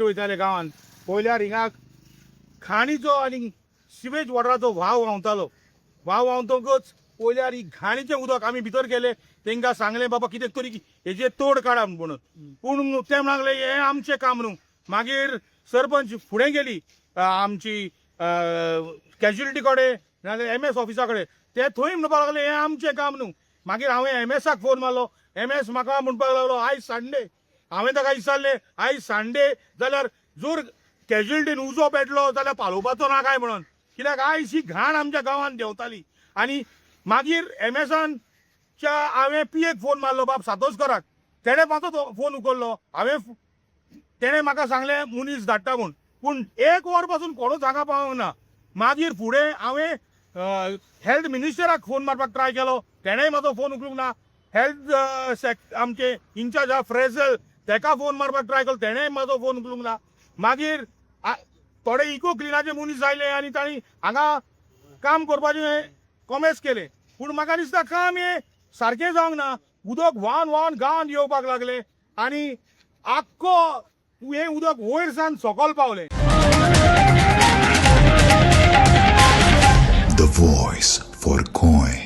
वयताले गांवांत पयल्यार हिंगा घाणीचो आनी सिवेज वॉटराचो व्हाव व्हांवतालो. व्हाव व्हांवतकच पयल्यार ही घाणीचें उदक आमी भितर गेले, तांकां सांगलें बाबा कितें तरी हेजेर तोड काडा म्हणून. पूण ते लागले हें आमचें काम न्हू. मागीर सरपंच फुडें गेली आमची कॅज्युलिटी कडेन नाजाल्यार MS ऑफिसा कडेन. ते थंय म्हणपाक लागले हें आमचें काम न्हू. मागीर हांवें MSक फोन मारलो. MS म्हाका म्हणपाक लागलो आयज संडे. हांवें ताका विचारलें आयज संडे जाल्यार जर कॅज्युलिटीन उजो पेटलो जाल्यार पालोवपाचो ना काय म्हणून, कित्याक आयज ही घाण आमच्या गांवांत देंवताली. आनी मागीर MSच्या हांवें PAक फोन मारलो बाब सातोसकराक. तेणें म्हाजो फोन उखल्लो. तेणें म्हाका सांगलें मनीस धाडटा म्हूण. पूण 1 वर पासून कोणूच हांगा पावूंक ना. मागीर फुडें हांवें हेल्थ मिनिस्टराक फोन मारपाक ट्राय केलो. तेणेंय म्हाजो फोन उखलूंक ना. हेल्थ आमचे इन्चार्ज आहा फ्रेझल ताका फोन मारपाक ट्राय केलो. तेणेंय म्हाजो फोन उखलूंक ना. मागीर थोडे इको क्लिनाचे मनीस आयले आनी तांणी हांगा काम करपाचें कॉमेस केलें. पूण म्हाका दिसता काम हें सारकें जावंक ना. उदक व्हांवन व्हांवन गांवांत येवपाक लागलें आनी आख्खो हें उदक वयर सावन सकयल पावलें. The voice for Coin.